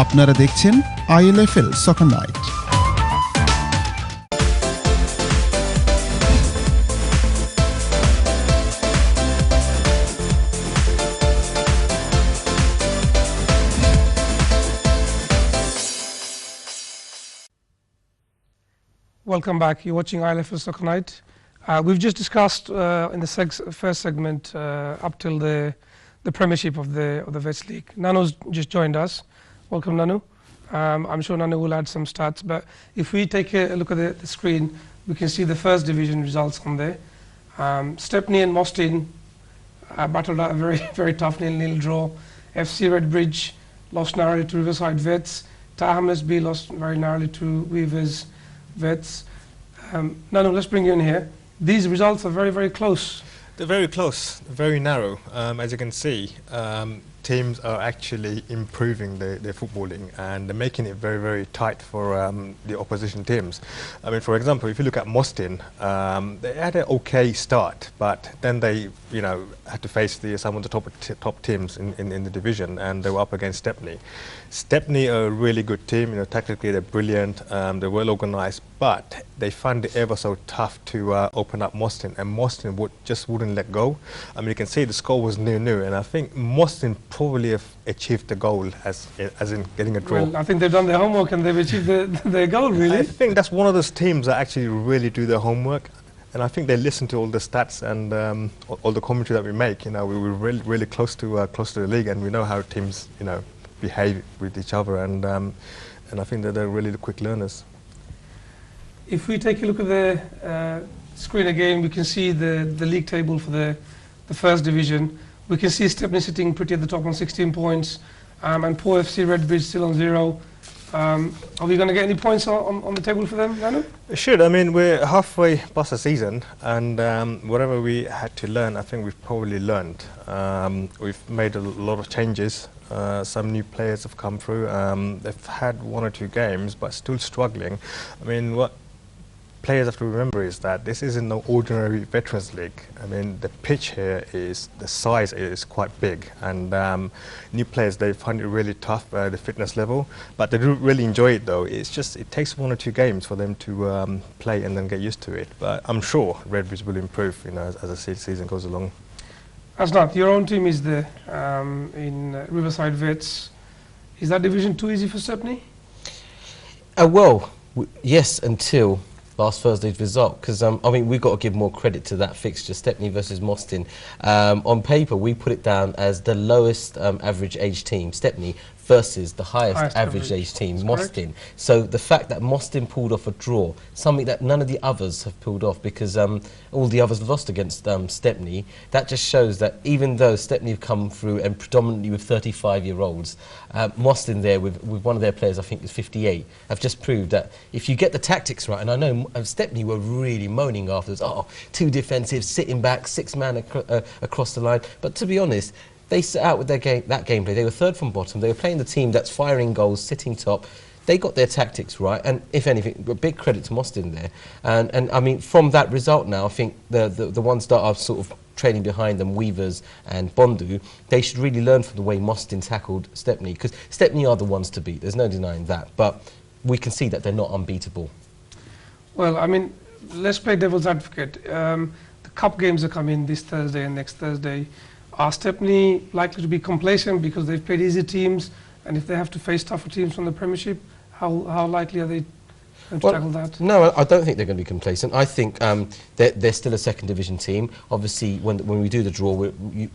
আপনারা দেখছেন ILFL Soccer Night. Welcome back. You're watching ILFL Soccer Night. We've just discussed in the first segment up till the Premiership of the Vets League. Nanu's just joined us. Welcome, Nanu. I'm sure Nanu will add some stats, but if we take a look at the screen, we can see the first division results on there. Stepney and Mostyn battled out a very tough 0-0 draw. FC Redbridge lost narrowly to Riverside Vets. Hammersby lost very narrowly to Weavers Vets. Nanu, let's bring you in here. These results are very close. They're very close, very narrow. As you can see, teams are actually improving their footballing, and they're making it very tight for the opposition teams. I mean, for example, if you look at Mostyn, they had an okay start, but then they, had to face some of the top teams in the division, and they were up against Stepney. Stepney are a really good team. Tactically they're brilliant, they're well organised, but they found it ever so tough to open up Mostyn, and Mostyn just wouldn't let go. I mean, you can see the score was 0-0, and I think Mostyn probably have achieved the goal as in getting a draw. Well, I think they've done their homework and they've achieved their goal, really. I think that's one of those teams that actually really do their homework, and I think they listen to all the stats and all the commentary that we make. We're really close to the league, and we know how teams behave with each other, and I think that they're really quick learners. If we take a look at the screen again, we can see the league table for the first division. We can see Stepney sitting pretty at the top on 16 points, and poor FC Redbridge still on 0. Are we going to get any points on the table for them, Nanu? It should. I mean, we're halfway past the season, and whatever we had to learn, I think we've probably learned. We've made a lot of changes. Some new players have come through. They've had 1 or 2 games, but still struggling. I mean, what players have to remember is that this isn't no ordinary Veterans League. I mean, the pitch here the size is quite big, and new players, they find it really tough, the fitness level, but they do really enjoy it though. It's just, it takes 1 or 2 games for them to play and then get used to it. But I'm sure Redbridge will improve, as the season goes along. Asnath, your own team is there in Riverside Vets. Is that division too easy for Stepney? Well, yes, until last Thursday's result, because I mean, we've got to give more credit to that fixture, Stepney versus Mostyn. On paper, we put it down as the lowest average age team, Stepney, versus the highest average age team, Mostyn. So the fact that Mostyn pulled off a draw, something that none of the others have pulled off, because all the others lost against Stepney, that just shows that even though Stepney have come through and predominantly with 35-year-olds, Mostyn there with one of their players, I think is 58, have just proved that if you get the tactics right, and I know Stepney were really moaning afterwards, too defensive, sitting back, 6-man across the line, but to be honest, they set out with that gameplay. They were third from bottom. They were playing the team that's firing goals, sitting top. They got their tactics right, and if anything, a big credit to Mostyn there. And I mean, from that result now, I think the ones that are sort of trailing behind them, Weavers and Bondu, they should really learn from the way Mostyn tackled Stepney, because Stepney are the ones to beat. There's no denying that. But we can see that they're not unbeatable. Well, I mean, let's play devil's advocate. The cup games are coming this Thursday and next Thursday. Are Stepney likely to be complacent because they've played easy teams, and if they have to face tougher teams from the Premiership, how likely are they to tackle that? No, I don't think they're going to be complacent. I think they're still a second division team. Obviously, when we do the draw,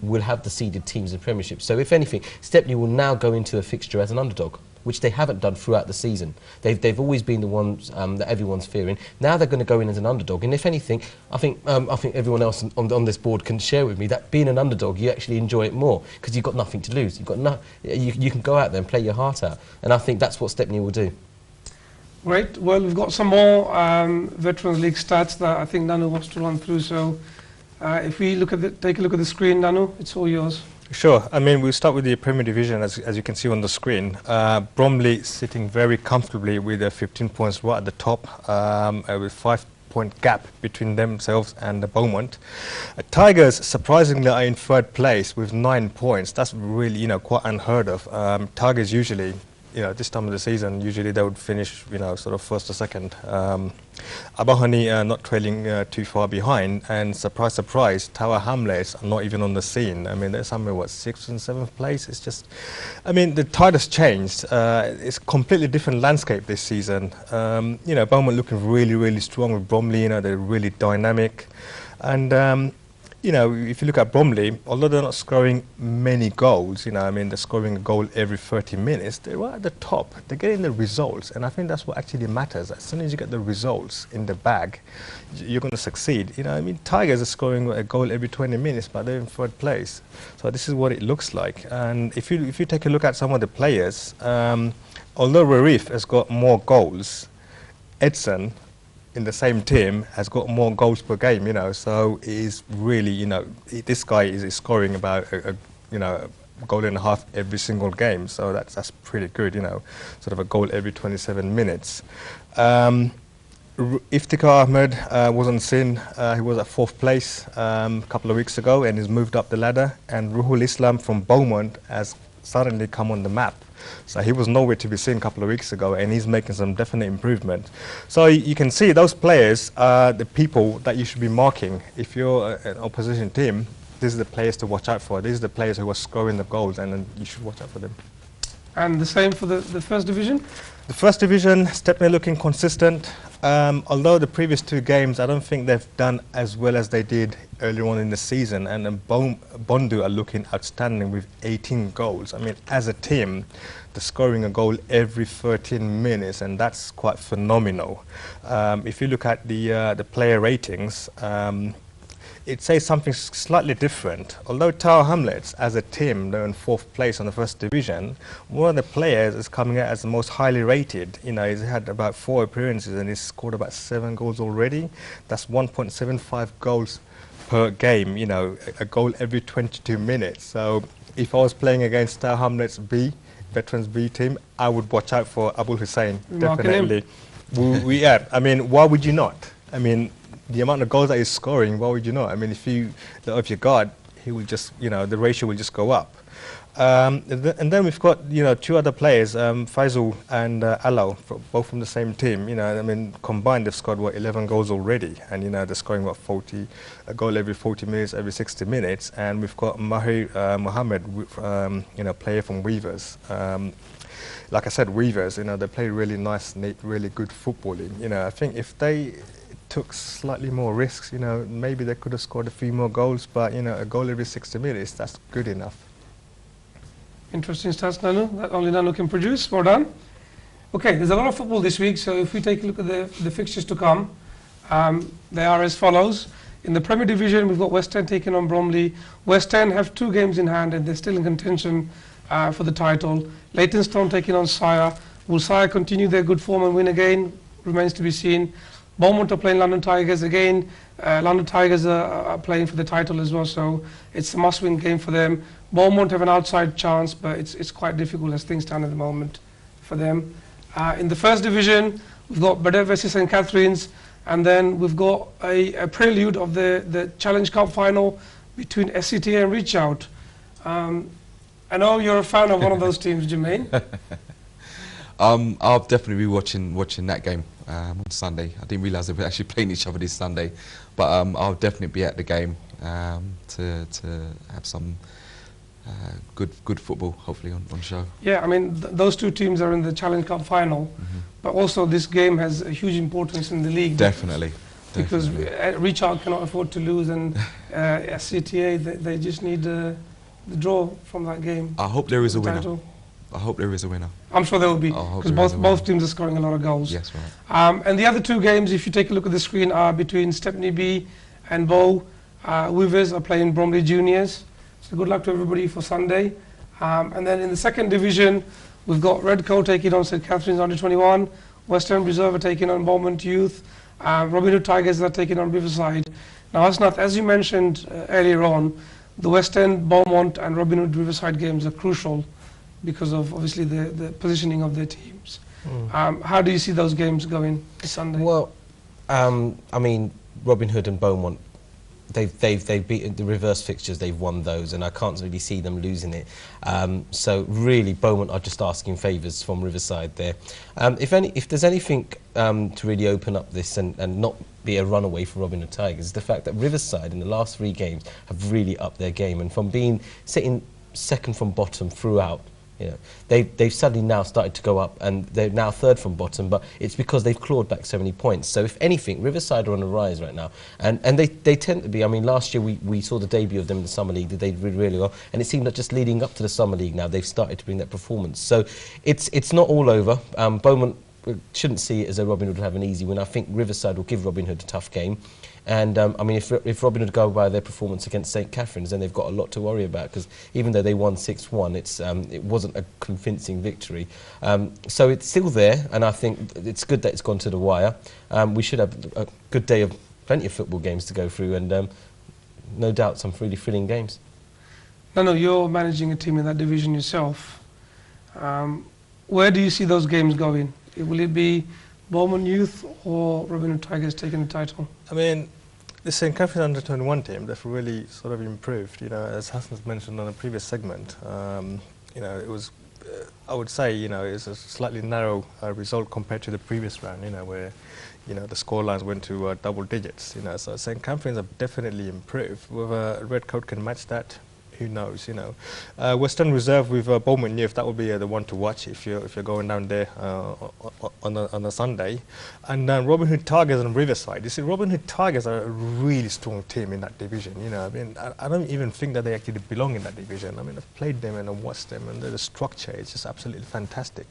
we'll have the seeded teams in the Premiership. So if anything, Stepney will now go into a fixture as an underdog, which they haven't done throughout the season. They've always been the ones that everyone's fearing. Now they're going to go in as an underdog, and if anything, I think everyone else on this board can share with me that being an underdog, you actually enjoy it more because you've got nothing to lose. You can go out there and play your heart out, and I think that's what Stepney will do. Great. Well, we've got some more Veterans League stats that I think Nanu wants to run through. So, if we take a look at the screen, Nanu, it's all yours. Sure. I mean, we'll start with the Premier Division, as you can see on the screen. Bromley sitting very comfortably with 15 points right at the top, with 5-point gap between themselves and the Beaumont. Tigers, surprisingly, are in 3rd place with 9 points. That's really, quite unheard of. Tigers usually this time of the season, usually they would finish, sort of first or second. Abahani not trailing too far behind, and surprise, surprise, Tower Hamlets are not even on the scene. I mean, they're somewhere, 6th and 7th place. It's just, the tide has changed. It's a completely different landscape this season. Beaumont looking really, really strong with Bromley. They're really dynamic, and if you look at Bromley, although they're not scoring many goals, they're scoring a goal every 30 minutes, they're right at the top. They're getting the results, and I think that's what actually matters. As soon as you get the results in the bag, you're going to succeed. Tigers are scoring a goal every 20 minutes, but they're in 3rd place. So this is what it looks like. And if you take a look at some of the players, although Rarif has got more goals, Edson, in the same team, has got more goals per game, so he's really, this guy is scoring about a goal and a half every single game, so that's pretty good, sort of a goal every 27 minutes. Iftikhar Ahmed was on scene. He was at 4th place a couple of weeks ago, and he's moved up the ladder, and Ruhul Islam from Beaumont has suddenly come on the map. So he was nowhere to be seen a couple of weeks ago, and he's making some definite improvement. So you can see those players are the people that you should be marking. If you're an opposition team, these are the players to watch out for. These are the players who are scoring the goals, and then you should watch out for them. And the same for the first division? The first division is definitely looking consistent. Although the previous 2 games, I don't think they've done as well as they did earlier on in the season. And Bondu are looking outstanding with 18 goals. As a team, they're scoring a goal every 13 minutes, and that's quite phenomenal. If you look at the player ratings, it says something slightly different. Although Tower Hamlets, as a team, they're in 4th place on the first division, one of the players is coming out as the most highly rated. He's had about 4 appearances and he's scored about 7 goals already. That's 1.75 goals per game, a goal every 22 minutes. So if I was playing against Tower Hamlets B, Veterans B team, I would watch out for Abul Hussein, definitely. Why would you not? The amount of goals that he's scoring, why would you not? If you let off your guard, he will just, the ratio will just go up. And then we've got, 2 other players, Faisal and Alao, both from the same team. Combined they've scored 11 goals already, and they're scoring a goal every 40 minutes, every 60 minutes. And we've got Mahir Mohammed, player from Weavers. Like I said, Weavers, they play really nice, neat, really good footballing. I think if they took slightly more risks, maybe they could have scored a few more goals, but a goal every 60 minutes, that's good enough. Interesting stats, Nanu, that only Nanu can produce. Well done. Okay, there's a lot of football this week, so if we take a look at the fixtures to come, they are as follows. In the Premier Division, we've got West End taking on Bromley. West End have 2 games in hand, and they're still in contention for the title. Leytonstone taking on Sire. Will Sire continue their good form and win again? Remains to be seen. Beaumont are playing London Tigers again. London Tigers are playing for the title as well, so it's a must-win game for them. Beaumont have an outside chance, but it's quite difficult as things stand at the moment for them. In the first division, we've got Badet versus St Catherine's, and then we've got a prelude of the Challenge Cup final between SCTA and Reach Out. I know you're a fan of one of those teams, Jermaine. I'll definitely be watching that game on Sunday. I didn't realise they were actually playing each other this Sunday, but I'll definitely be at the game to have some good football, hopefully on show. Yeah, those 2 teams are in the Challenge Cup final, but also this game has a huge importance in the league. Definitely. Because Reach Out cannot afford to lose, and SCTA, they just need the draw from that game. I hope there is a winner. I hope there is a winner. I'm sure there will be, because both teams are scoring a lot of goals. Yes, right. And the other 2 games, if you take a look at the screen, are between Stepney B and Bow. Weavers are playing Bromley Juniors. So good luck to everybody for Sunday. And then in the second division, we've got Redco taking on St Catherine's under-21. Western Reserve are taking on Beaumont Youth. Robin Hood Tigers are taking on Riverside. Now, Asnath, as you mentioned earlier on, the West End, Beaumont and Robin Hood Riverside games are crucial because of obviously the positioning of their teams. How do you see those games going this Sunday? Well, Robin Hood and Beaumont, they've beaten the reverse fixtures. They've won those, and I can't really see them losing it. So really, Beaumont are just asking favours from Riverside there. If there's anything to really open up this and not be a runaway for Robin Hood Tigers, is the fact that Riverside in the last 3 games have really upped their game, and from being sitting second from bottom throughout, you know, they've suddenly now started to go up, and they're now third from bottom, but it's because they've clawed back so many points. So if anything, Riverside are on the rise right now, and they tend to be. I mean, last year we saw the debut of them in the Summer League. They did really well, and it seemed that just leading up to the Summer League now, they've started to bring that performance. So it's not all over. Beaumont shouldn't see it as a Robin Hood will have an easy win. I think Riverside will give Robin Hood a tough game. And I mean, if Robin Hood go by their performance against St Catherine's, then they've got a lot to worry about, because even though they won 6-1, it wasn't a convincing victory. So it's still there, and I think it's good that it's gone to the wire. We should have a good day of plenty of football games to go through, and no doubt some really thrilling games. No, you're managing a team in that division yourself. Where do you see those games going? Will it be Beaumont Youth or Robin Hood Tigers taking the title? I mean, the St Catherine's under-21 team, they've really sort of improved. You know, as Hassan's mentioned on a previous segment, you know, it was, I would say, you know, it's a slightly narrow result compared to the previous round, you know, where, you know, the scorelines went to double digits. You know, so St Catherine's have definitely improved. Whether Red Coat can match that, who knows, you know. Western Reserve with Beaumont Youth, that would be the one to watch if you're going down there on a Sunday. And Robin Hood Tigers and Riverside. You see, Robin Hood Tigers are a really strong team in that division. You know, I mean, I don't even think that they actually belong in that division. I mean, I've played them and I've watched them, and the structure is just absolutely fantastic.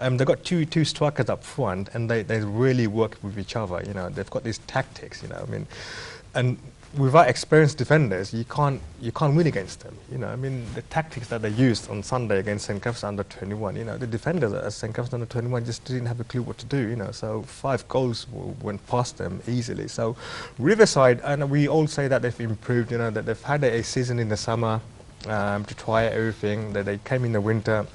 They've got two strikers up front, and they really work with each other. You know, they've got these tactics. You know, I mean, and without experienced defenders, you can't win against them. You know, I mean, the tactics that they used on Sunday against St Catherine's under-21, you know, the defenders at St Catherine's under-21 just didn't have a clue what to do. You know, so 5 goals went past them easily. So Riverside, and we all say that they've improved. You know, that they've had a season in the summer to try everything. That they came in the winter,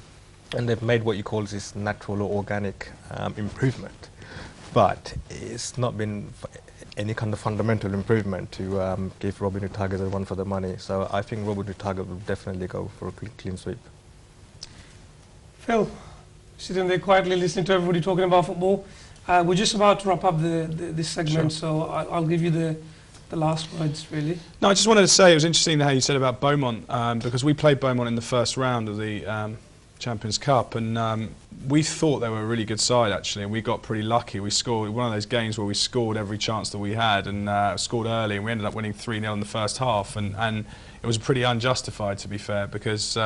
and they've made what you call this natural or organic improvement. But it's not been any kind of fundamental improvement to give Robin Hood Tigers a run for the money. So I think Robin Hood Tigers will definitely go for a clean sweep. Phil, sitting there quietly listening to everybody talking about football. We're just about to wrap up this segment, sure. So I'll give you the last words, really. No, I just wanted to say it was interesting how you said about Beaumont, because we played Beaumont in the first round of the Champions Cup, and we thought they were a really good side actually, and we got pretty lucky. We scored one of those games where we scored every chance that we had, and scored early, and we ended up winning 3-0 in the first half, and it was pretty unjustified, to be fair, because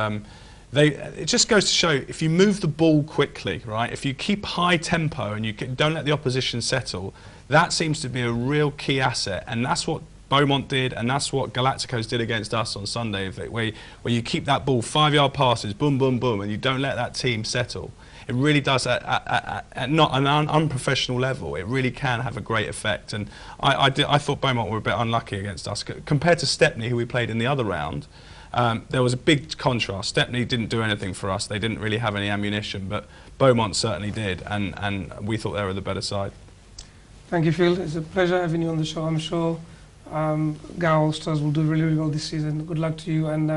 it just goes to show, if you move the ball quickly, right, if you keep high tempo and you don't let the opposition settle, that seems to be a real key asset, and that's what Beaumont did, and that's what Galacticos did against us on Sunday, where you keep that ball 5-yard passes, boom, boom, boom, and you don't let that team settle. It really does, at not an unprofessional level, it really can have a great effect. And I thought Beaumont were a bit unlucky against us. Compared to Stepney, who we played in the other round, there was a big contrast. Stepney didn't do anything for us. They didn't really have any ammunition, but Beaumont certainly did, and we thought they were the better side. Thank you, Phil. It's a pleasure having you on the show. I'm sure Gal Stars will do really, really well this season. Good luck to you, and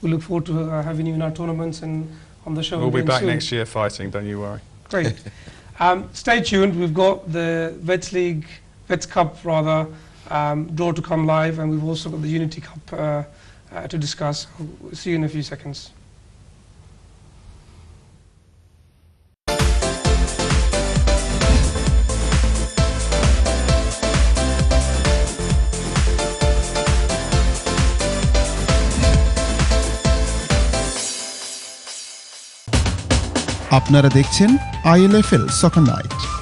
we look forward to having you in our tournaments and on the show. We'll be back soon. next year fighting, don't you worry. Great. Stay tuned. We've got the Vets Cup rather, draw to come live, and we've also got the Unity Cup to discuss. We'll see you in a few seconds. আপনারা দেখছেন ILFL Soccer Night।